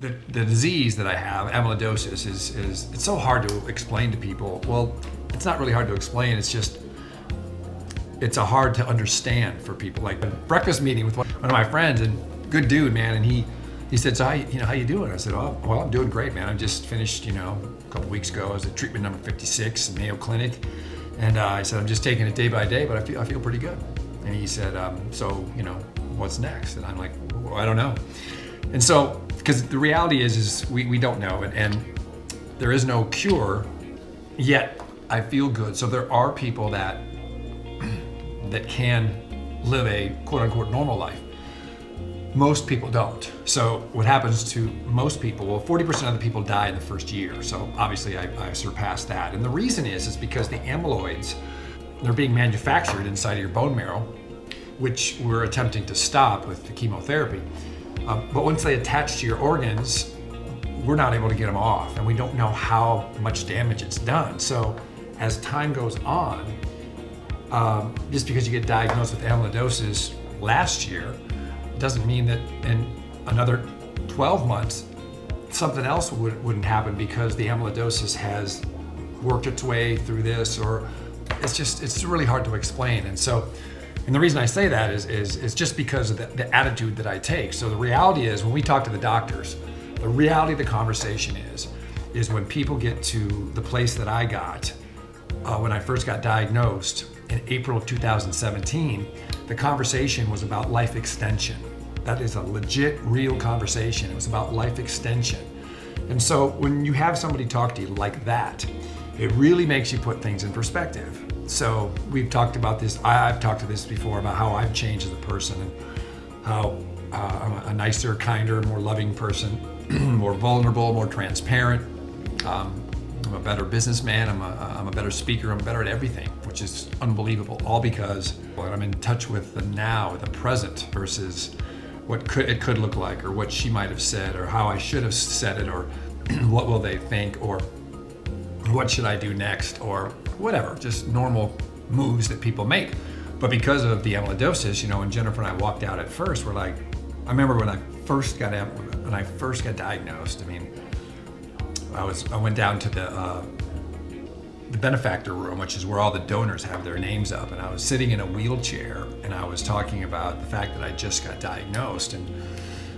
the disease that I have, amyloidosis, is it's so hard to explain to people. Well, it's not really hard to explain. It's a hard to understand for people. Like a breakfast meeting with one of my friends, and good dude, man, and he said, so how you doing? I said, oh, well, I'm doing great, man. I just finished, a couple weeks ago. I was at treatment number 56 in Mayo Clinic, and I said, I'm just taking it day by day, but I feel pretty good. And he said, so what's next? And I'm like, well, I don't know. And so, because the reality is we don't know, and there is no cure, yet I feel good. So there are people that can live a quote unquote normal life. Most people don't. So what happens to most people, well, 40% of the people die in the first year. So obviously I surpassed that. And the reason is because the amyloids, they're being manufactured inside of your bone marrow, which we're attempting to stop with the chemotherapy. But once they attach to your organs, we're not able to get them off, and we don't know how much damage it's done. So as time goes on, just because you get diagnosed with amyloidosis last year, doesn't mean that in another 12 months, something else wouldn't happen because the amyloidosis has worked its way through this, or it's really hard to explain. And the reason I say that is just because of the attitude that I take. So the reality is, when we talk to the doctors, the reality of the conversation is when people get to the place that I got when I first got diagnosed in April of 2017, the conversation was about life extension. That is a legit, real conversation. It was about life extension. And so when you have somebody talk to you like that, it really makes you put things in perspective. So we've talked about this, I've talked to this before, about how I've changed as a person, and how I'm a nicer, kinder, more loving person, more vulnerable, more transparent. I'm a better businessman, I'm a better speaker, I'm better at everything, which is unbelievable, all because I'm in touch with the now, the present, versus what it could look like, or what she might have said, or how I should have said it, or what will they think, or what should I do next, or whatever, just normal moves that people make. But because of the amyloidosis, when Jennifer and I walked out at first, we're like, I remember when I first got diagnosed, I went down to the benefactor room, which is where all the donors have their names up, and I was sitting in a wheelchair, and I was talking about the fact that I just got diagnosed and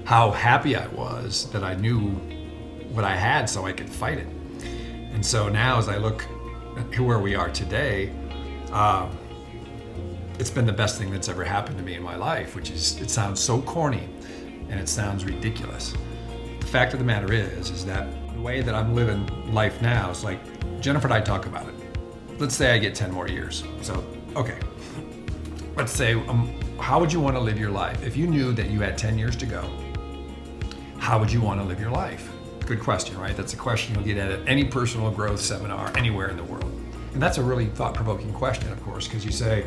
how happy I was that I knew what I had so I could fight it. And so now, as I look at where we are today, it's been the best thing that's ever happened to me in my life, which is, it sounds so corny and it sounds ridiculous. The fact of the matter is that the way that I'm living life now is like, Jennifer and I talk about it. Let's say I get 10 more years. So, okay. Let's say, how would you want to live your life? If you knew that you had 10 years to go, how would you want to live your life? Good question, right? That's a question you'll get at any personal growth seminar anywhere in the world. And that's a really thought-provoking question, of course, because you say,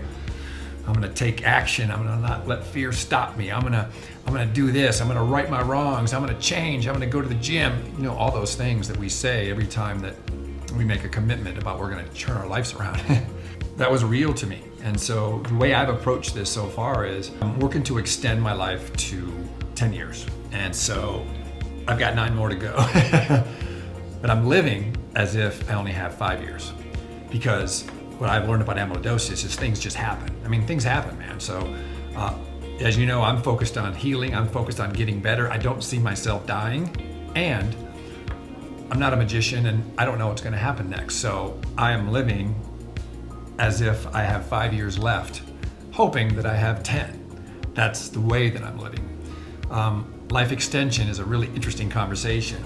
I'm going to take action. I'm going to not let fear stop me. I'm going to do this. I'm going to right my wrongs. I'm going to change. I'm going to go to the gym. All those things that we say every time that we make a commitment about we're going to turn our lives around. That was real to me. And so the way I've approached this so far is I'm working to extend my life to 10 years. And so I've got 9 more to go. But I'm living as if I only have 5 years, because what I've learned about amyloidosis is things just happen. Things happen, man. So as you know, I'm focused on healing. I'm focused on getting better. I don't see myself dying, and I'm not a magician, and I don't know what's going to happen next. So I am living as if I have 5 years left, hoping that I have 10. That's the way that I'm living. Life extension is a really interesting conversation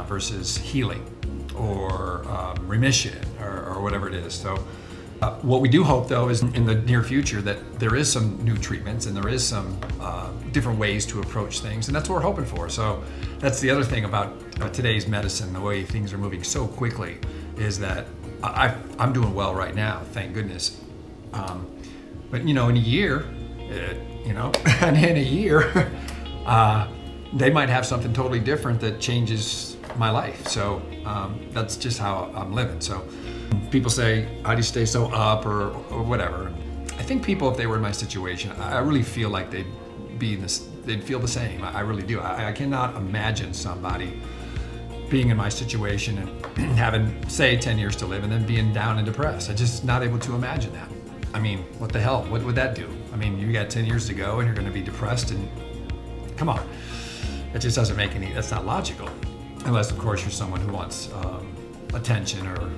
versus healing or remission or whatever it is. So what we do hope, though, is in the near future that there is some new treatments and there is some different ways to approach things, and that's what we're hoping for. So that's the other thing about today's medicine, the way things are moving so quickly, is that I'm doing well right now, thank goodness. But in a year, and in a year, they might have something totally different that changes my life. So that's just how I'm living. So people say, how do you stay so up or whatever? I think people, if they were in my situation, I really feel like they'd they'd feel the same. I really do. I cannot imagine somebody being in my situation and having, say, 10 years to live and then being down and depressed. I'm just not able to imagine that. I mean, what the hell? What would that do? I mean, you got 10 years to go and you're going to be depressed, and come on. It just doesn't make any, that's not logical. Unless, of course, you're someone who wants attention or,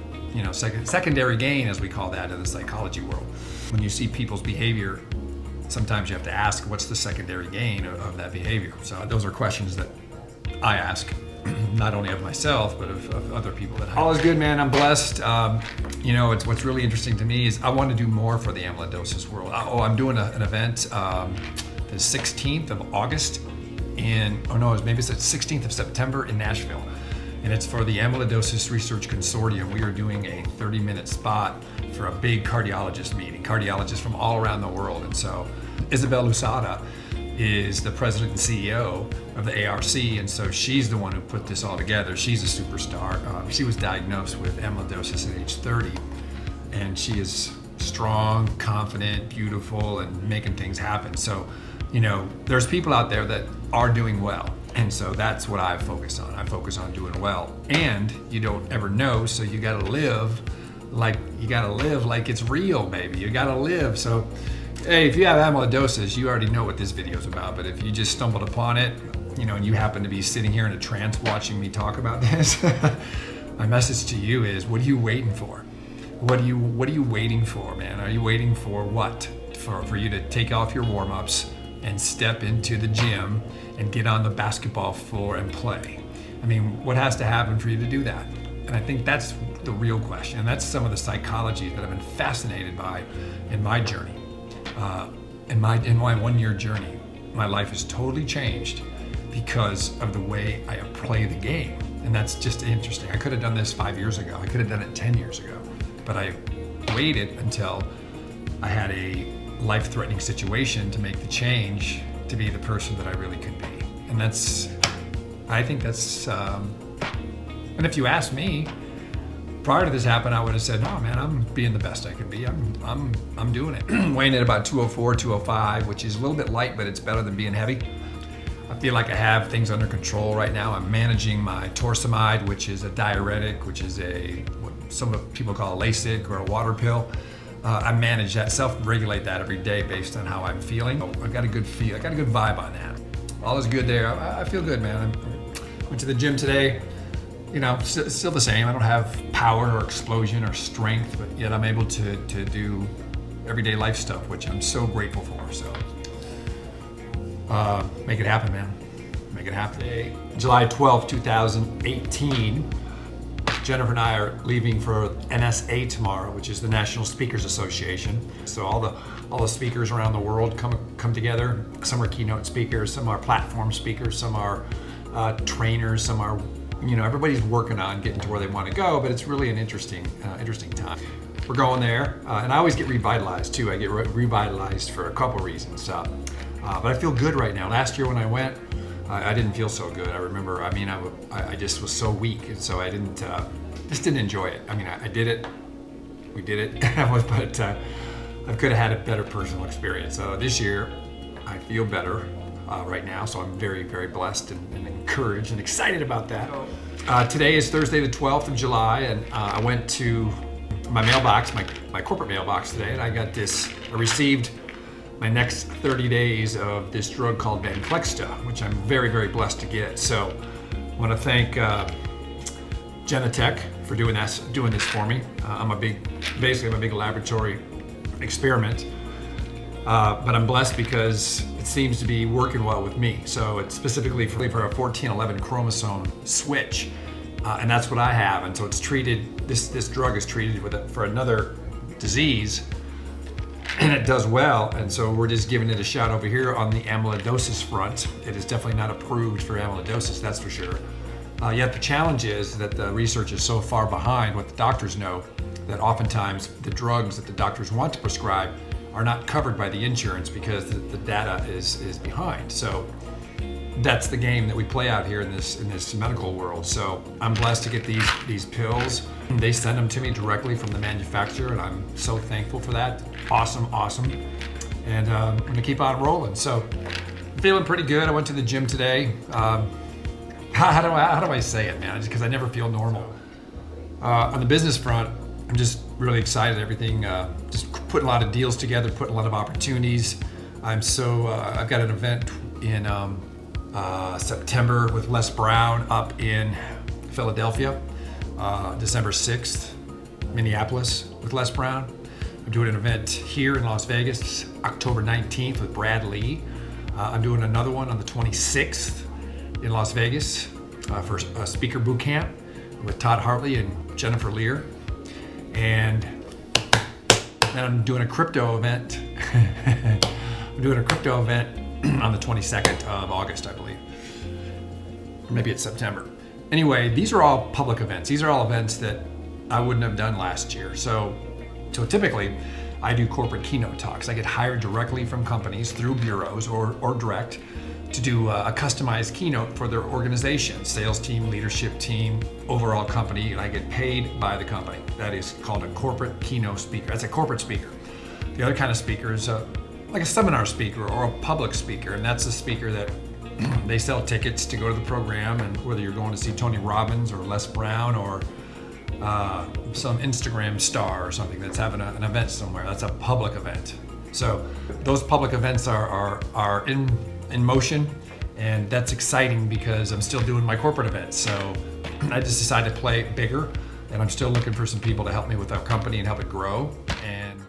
secondary gain, as we call that in the psychology world. When you see people's behavior, sometimes you have to ask, what's the secondary gain of that behavior? So those are questions that I ask, not only of myself, but of other people that I know. All is good, man. I'm blessed. It's what's really interesting to me is I want to do more for the amyloidosis world. I'm doing an event the 16th of August maybe it's the 16th of September in Nashville. And it's for the Amyloidosis Research Consortium. We are doing a 30-minute spot for a big cardiologist meeting, cardiologists from all around the world. And so Isabel Lusada is the president and CEO of the ARC, and so she's the one who put this all together. She's a superstar. She was diagnosed with amyloidosis at age 30, and she is strong, confident, beautiful, and making things happen. So, there's people out there that are doing well. And so that's what I focus on. I focus on doing well. And you don't ever know, so you gotta live like it's real, baby. You gotta live. So, hey, if you have amyloidosis, you already know what this video is about. But if you just stumbled upon it, and you happen to be sitting here in a trance watching me talk about this, my message to you is, what are you waiting for? What are you waiting for, man? Are you waiting for what? For you to take off your warm-ups and step into the gym and get on the basketball floor and play? I mean, what has to happen for you to do that? And I think that's the real question. And that's some of the psychology that I've been fascinated by in my journey. In my 1-year journey, my life has totally changed because of the way I play the game. And that's just interesting. I could have done this 5 years ago. I could have done it 10 years ago. But I waited until I had a life-threatening situation to make the change to be the person that I really could be. And I think that's, and if you ask me, prior to this happening, I would have said, no, man, I'm being the best I can be. I'm doing it. Weighing at about 204, 205, which is a little bit light, but it's better than being heavy. I feel like I have things under control right now. I'm managing my torsemide, which is a diuretic, which is what some people call a Lasix or a water pill. I manage that, self-regulate that every day based on how I'm feeling. I got a good vibe on that. All is good there. I feel good, man. I went to the gym today. Still the same. I don't have power or explosion or strength, but yet I'm able to do everyday life stuff, which I'm so grateful for. So make it happen, man. Make it happen. Today, July 12th, 2018. Jennifer and I are leaving for NSA tomorrow, which is the National Speakers Association. So all the speakers around the world come together. Some are keynote speakers, some are platform speakers, some are trainers, some are, everybody's working on getting to where they want to go, but it's really an interesting time. We're going there, and I always get revitalized too. I get revitalized for a couple reasons. But I feel good right now. Last year when I went, I didn't feel so good. I remember, I just was so weak, and so I just didn't enjoy it. I did it, we did it, but I could have had a better personal experience. So this year, I feel better right now, so I'm very, very blessed and encouraged and excited about that. Today is Thursday the 12th of July, and I went to my mailbox, my corporate mailbox today, and I received my next 30 days of this drug called Venclexta, which I'm very, very blessed to get. So I want to thank Genentech for doing this for me. I'm a big laboratory experiment, but I'm blessed because it seems to be working well with me. So it's specifically for a 14-11 chromosome switch, and that's what I have. And so it's treated. This drug is treated for another disease, and it does well. And so we're just giving it a shot over here on the amyloidosis front. It is definitely not approved for amyloidosis, that's for sure. Yet the challenge is that the research is so far behind what the doctors know that oftentimes the drugs that the doctors want to prescribe are not covered by the insurance because the data is behind. So that's the game that we play out here in this medical world. So I'm blessed to get these pills. They send them to me directly from the manufacturer, and I'm so thankful for that. Awesome. And I'm gonna keep on rolling. So Feeling pretty good. I went to the gym today. How do I say it, man? Because I never feel normal. On the business front, I'm just really excited. Everything, just putting a lot of deals together, putting a lot of opportunities. I've got an event in September with Les Brown up in Philadelphia. December 6th, Minneapolis with Les Brown. I'm doing an event here in Las Vegas, October 19th with Brad Lee. I'm doing another one on the 26th in Las Vegas for a speaker boot camp with Todd Hartley and Jennifer Lier. And then I'm doing a crypto event. I'm doing a crypto event on the 22nd of August, I believe. Or maybe it's September. Anyway, these are all public events. These are all events that I wouldn't have done last year. So typically, I do corporate keynote talks. I get hired directly from companies through bureaus or direct to do a customized keynote for their organization, sales team, leadership team, overall company, and I get paid by the company. That is called a corporate keynote speaker. That's a corporate speaker. The other kind of speaker is like a seminar speaker or a public speaker, and that's a speaker that they sell tickets to go to the program, and whether you're going to see Tony Robbins or Les Brown or some Instagram star or something that's having an event somewhere, that's a public event. So those public events are in motion, and that's exciting because I'm still doing my corporate events. So I just decided to play bigger, and I'm still looking for some people to help me with our company and help it grow. And